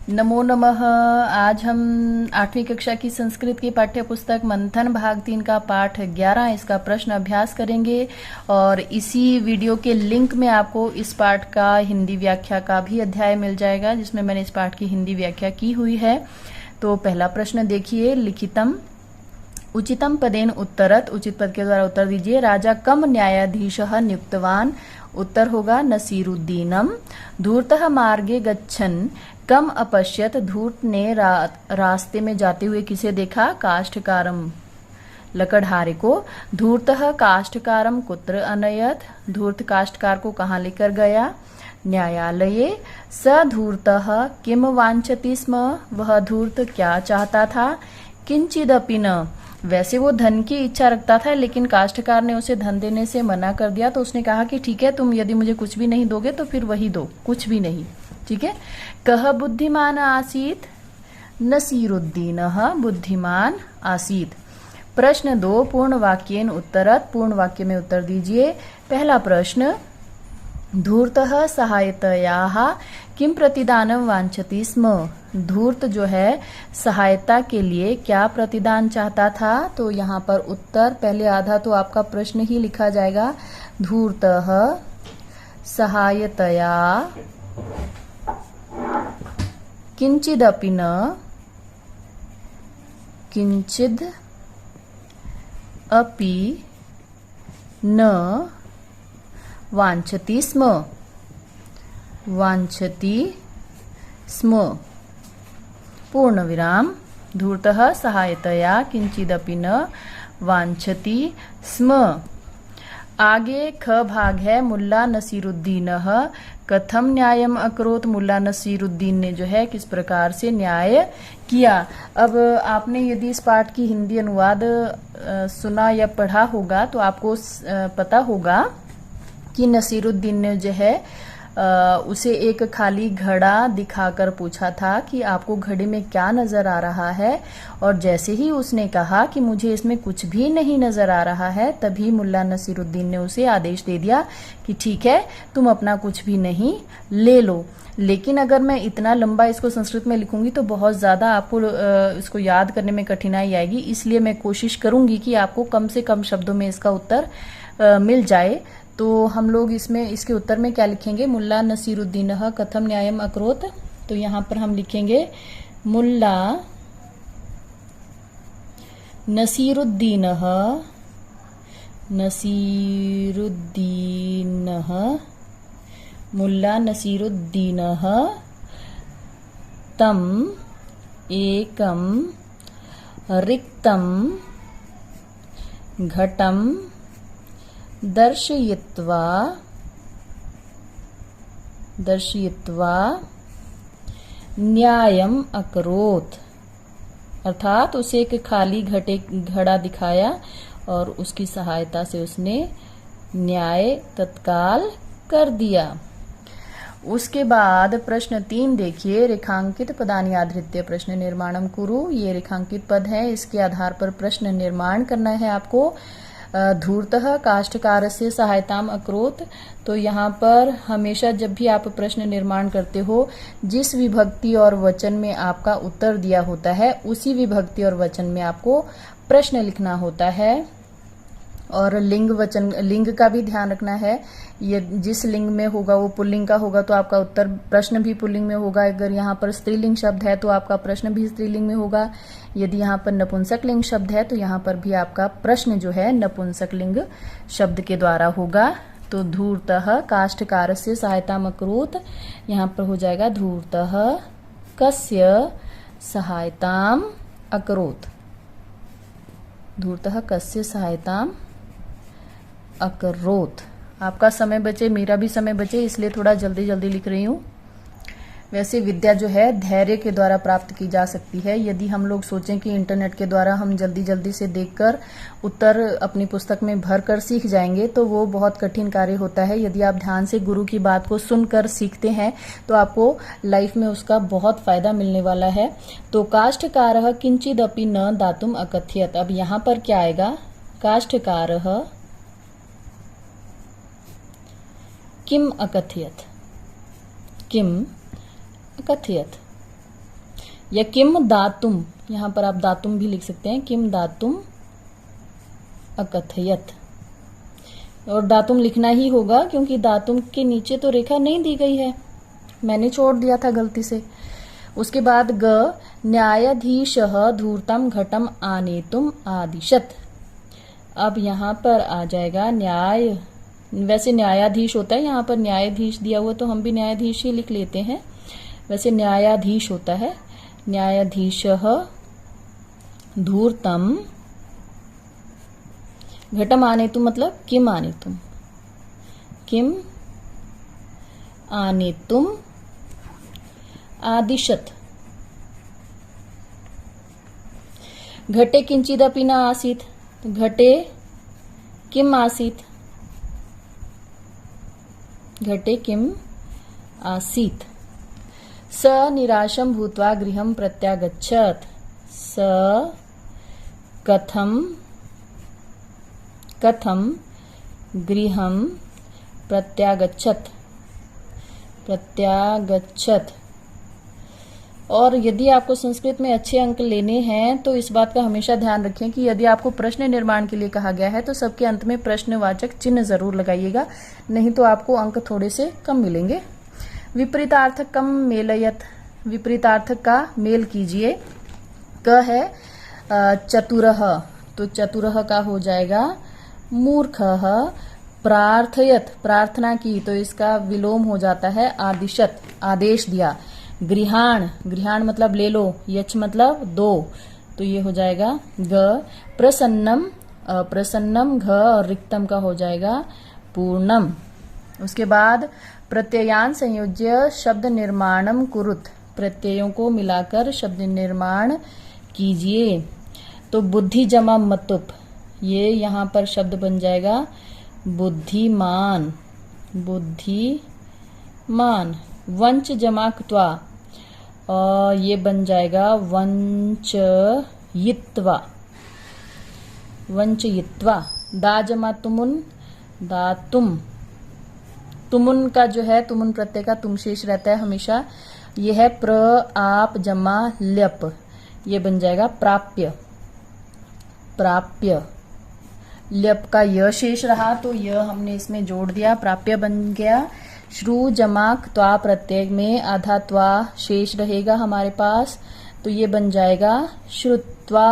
नमो नमः। आज हम 8वीं कक्षा की संस्कृत की पाठ्य पुस्तक मंथन भाग 3 का पाठ 11 इसका प्रश्न अभ्यास करेंगे और इसी वीडियो के लिंक में आपको इस पाठ का हिंदी व्याख्या का भी अध्याय मिल जाएगा जिसमें मैंने इस पाठ की हिंदी व्याख्या की हुई है। तो पहला प्रश्न देखिए, लिखितम उचितम पदेन उत्तरत, उचित पद के द्वारा उत्तर दीजिए। राजा कम न्यायाधीशः नियुक्तवान, उत्तर होगा नसीरुद्दीनम। धूर्तः मार्गे गच्छन् कम अपश्यत, धूर्त ने रास्ते में जाते हुए किसे देखा? काष्ठकारम, लकड़हारे को। धूर्तः काष्ठकारम कुत्र अनयत, धूर्त काष्ठकार को कहाँ लेकर गया? न्यायालये। स धूर्तः किम वांछति स्म, वह धूर्त क्या चाहता था? किंचिदपि न, वैसे वो धन की इच्छा रखता था लेकिन काष्ठकार ने उसे धन देने से मना कर दिया, तो उसने कहा कि ठीक है, तुम यदि मुझे कुछ भी नहीं दोगे तो फिर वही दो, कुछ भी नहीं। ठीक है। कह बुद्धिमान आसीत, नसीरुद्दीनः बुद्धिमान आसीत। प्रश्न 2, पूर्ण वाक्येन उत्तरत, पूर्ण वाक्य में उत्तर दीजिए। पहला प्रश्न, धूर्तः सहायतयाः किम प्रतिदानं वांछति स्म, धूर्त जो है सहायता के लिए क्या प्रतिदान चाहता था? तो यहाँ पर उत्तर पहले आधा तो आपका प्रश्न ही लिखा जाएगा। धूर्तः सहायतया किंचिदपि न, किंचिद अपि न वांछति स्म, वांछति स्म, पूर्ण विराम। धूर्तः सहायतया किंचिदपि न वांछति स्म। आगे ख भाग है, मुल्ला नसीरुद्दीनः कथम न्यायम अकरोत, मुल्ला नसीरुद्दीन ने जो है किस प्रकार से न्याय किया। अब आपने यदि इस पाठ की हिंदी अनुवाद सुना या पढ़ा होगा तो आपको पता होगा कि नसीरुद्दीन ने जो है उसे एक खाली घड़ा दिखाकर पूछा था कि आपको घड़े में क्या नजर आ रहा है, और जैसे ही उसने कहा कि मुझे इसमें कुछ भी नहीं नजर आ रहा है, तभी मुल्ला नसीरुद्दीन ने उसे आदेश दे दिया कि ठीक है, तुम अपना कुछ भी नहीं ले लो। लेकिन अगर मैं इतना लंबा इसको संस्कृत में लिखूंगी तो बहुत ज्यादा आपको इसको याद करने में कठिनाई आएगी, इसलिए मैं कोशिश करूंगी कि आपको कम से कम शब्दों में इसका उत्तर मिल जाए। तो हम लोग इसमें इसके उत्तर में क्या लिखेंगे? मुल्ला नसीरुद्दीनः कथम न्यायम अकरोत, तो यहाँ पर हम लिखेंगे मुल्ला नसीरुद्दीनः, नसीरुद्दीनः, मुल्ला नसीरुद्दीनः तम एकम रिक्तम घटम दर्शयित्वा न्यायम अकरोत, अर्थात उसे एक खाली घड़ा दिखाया और उसकी सहायता से उसने न्याय तत्काल कर दिया। उसके बाद प्रश्न 3 देखिए, रेखांकित पदानि आधृत्य प्रश्न निर्माणम कुरु, ये रेखांकित पद है, इसके आधार पर प्रश्न निर्माण करना है आपको। धूर्तः काष्ठकारस्य सहायताम अकरोत, तो यहाँ पर हमेशा जब भी आप प्रश्न निर्माण करते हो, जिस विभक्ति और वचन में आपका उत्तर दिया होता है उसी विभक्ति और वचन में आपको प्रश्न लिखना होता है। और लिंग का भी ध्यान रखना है, ये जिस लिंग में होगा वो पुल्लिंग का होगा तो आपका उत्तर प्रश्न भी पुल्लिंग में होगा। अगर यहाँ पर स्त्रीलिंग शब्द है तो आपका प्रश्न भी स्त्रीलिंग में होगा। यदि यहाँ पर नपुंसक लिंग शब्द है तो यहाँ पर भी आपका प्रश्न जो है नपुंसक लिंग शब्द के द्वारा होगा। तो धूर्तः काष्ठकारस्य सहायताम अकरोत, यहाँ पर हो जाएगा धूर्तः कस्य सहायताम अकरोत, धूर्तः कस्य सहायताम अकरोत। आपका समय बचे, मेरा भी समय बचे, इसलिए थोड़ा जल्दी जल्दी लिख रही हूँ। वैसे विद्या जो है धैर्य के द्वारा प्राप्त की जा सकती है। यदि हम लोग सोचें कि इंटरनेट के द्वारा हम जल्दी जल्दी से देखकर उत्तर अपनी पुस्तक में भर कर सीख जाएंगे तो वो बहुत कठिन कार्य होता है। यदि आप ध्यान से गुरु की बात को सुनकर सीखते हैं तो आपको लाइफ में उसका बहुत फायदा मिलने वाला है। तो काष्ठकारः किंचिदपि न दातुम अकथयत, अब यहाँ पर क्या आएगा? काष्ठकारः किम अकथयत, किम अकथयत, या किम दातुम, यहां पर आप दातुम भी लिख सकते हैं, किम दातुम अकथयत। और दातुम लिखना ही होगा क्योंकि दातुम के नीचे तो रेखा नहीं दी गई है, मैंने छोड़ दिया था गलती से। उसके बाद ग न्यायाधीशः धूर्तम घटम आनेतुम आदिशत। अब यहाँ पर आ जाएगा न्याय, वैसे न्यायाधीश होता है, यहाँ पर न्यायाधीश दिया हुआ तो हम भी न्यायाधीश ही लिख लेते हैं, वैसे न्यायाधीश होता है। न्यायाधीशः धूर्तम घटम आनेतुम मतलब किम आनेतुम, किम आनेतुम आदिशत। घटे किंचिदपि न आसीत्, घटे किम आसीत्, घटे किम आसीत्। स निराशं भूत्वा गृहं प्रत्यागच्छत्, स कथं गृहं प्रत्यागच्छत्, और यदि आपको संस्कृत में अच्छे अंक लेने हैं तो इस बात का हमेशा ध्यान रखें कि यदि आपको प्रश्न निर्माण के लिए कहा गया है तो सबके अंत में प्रश्नवाचक चिन्ह जरूर लगाइएगा, नहीं तो आपको अंक थोड़े से कम मिलेंगे। विपरीतार्थक कम मेलयत, विपरीतार्थक का मेल कीजिए। क है चतुरः, तो चतुरः का हो जाएगा मूर्खः। प्रार्थयत, प्रार्थना की, तो इसका विलोम हो जाता है आदिशत, आदेश दिया। गृहाण, गृहाण मतलब ले लो, यच मतलब दो, तो ये हो जाएगा ग। प्रसन्नम, प्रसन्नम घ, और रिक्तम का हो जाएगा पूर्णम। उसके बाद प्रत्ययान संयोज्य शब्द निर्माणम कुरुत, प्रत्ययों को मिलाकर शब्द निर्माण कीजिए। तो बुद्धि जमा मतुप, ये यहाँ पर शब्द बन जाएगा बुद्धिमान, बुद्धिमान। वंच जमा क्त्वा, और ये बन जाएगा वंचयित्वा, वंचयित्वा। दा जमा तुमुन, दातुम, तुमुन का जो है तुमुन प्रत्यय का तुम शेष रहता है हमेशा, ये है प्र आप जमा ल्यप, ये बन जाएगा प्राप्य, प्राप्य। ल्यप का य शेष रहा तो य हमने इसमें जोड़ दिया, प्राप्य बन गया। श्रु जमा क्त्वा प्रत्यय में आधा त्वा शेष रहेगा हमारे पास, तो ये बन जाएगा श्रुत्वा।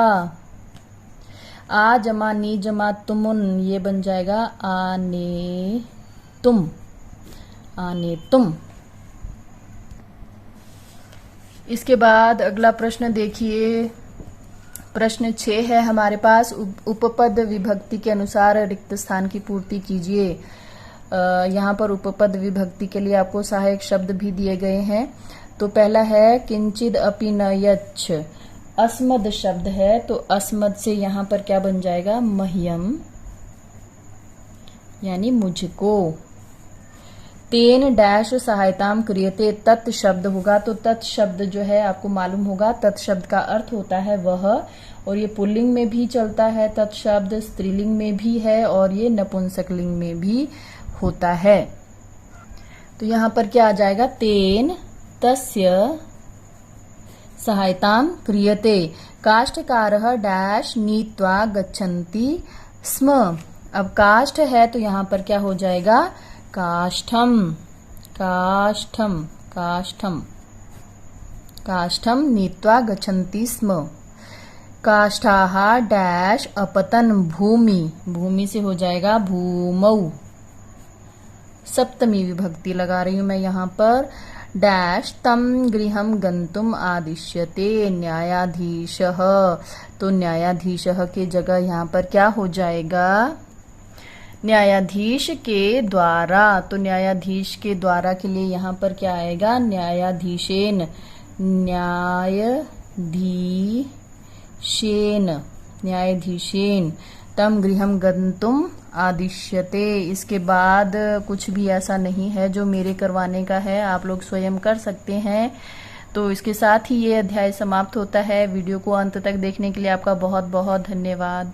आ जमा नी जमा तुमुन, ये बन जाएगा आने तुम, आने तुम। इसके बाद अगला प्रश्न देखिए, प्रश्न 6 है हमारे पास। उपपद विभक्ति के अनुसार रिक्त स्थान की पूर्ति कीजिए। यहाँ पर उपपद विभक्ति के लिए आपको सहायक शब्द भी दिए गए हैं। तो पहला है किंचिद अपि न यच्छ, अस्मद शब्द है, तो अस्मद से यहाँ पर क्या बन जाएगा मह्यम, यानी मुझको। तेन डैश सहायताम क्रियते, तत् शब्द होगा, तो तत् शब्द जो है आपको मालूम होगा, तत् शब्द का अर्थ होता है वह, और ये पुल्लिंग में भी चलता है तत् शब्द, स्त्रीलिंग में भी है, और ये नपुंसकलिंग में भी होता है। तो यहाँ पर क्या आ जाएगा, तेन तस्य सहायताम क्रियते काष्ठकारः डैश नीत्वा गच्छन्ति स्म। अब काष्ठ है तो यहाँ पर क्या हो जाएगा काष्ठम, काष्ठम, काष्ठम, काष्ठम नीत्वा गच्छन्ति स्म। काष्ठाः डैश अपतन भूमि, भूमि से हो जाएगा भूमौ। सप्तमी विभक्ति लगा रही हूं मैं यहाँ पर। डैश तम गृहम गंतुम आदिश्यते न्यायाधीशः, तो न्यायाधीशः के जगह यहाँ पर क्या हो जाएगा न्यायाधीश के द्वारा। तो न्यायाधीश के द्वारा के लिए यहाँ पर क्या आएगा न्यायाधीशेन, न्यायाधीशेन, न्यायाधीशेन। तम गृहम गंतुम आदिश्यते। इसके बाद कुछ भी ऐसा नहीं है जो मेरे करवाने का है, आप लोग स्वयं कर सकते हैं। तो इसके साथ ही ये अध्याय समाप्त होता है। वीडियो को अंत तक देखने के लिए आपका बहुत बहुत धन्यवाद।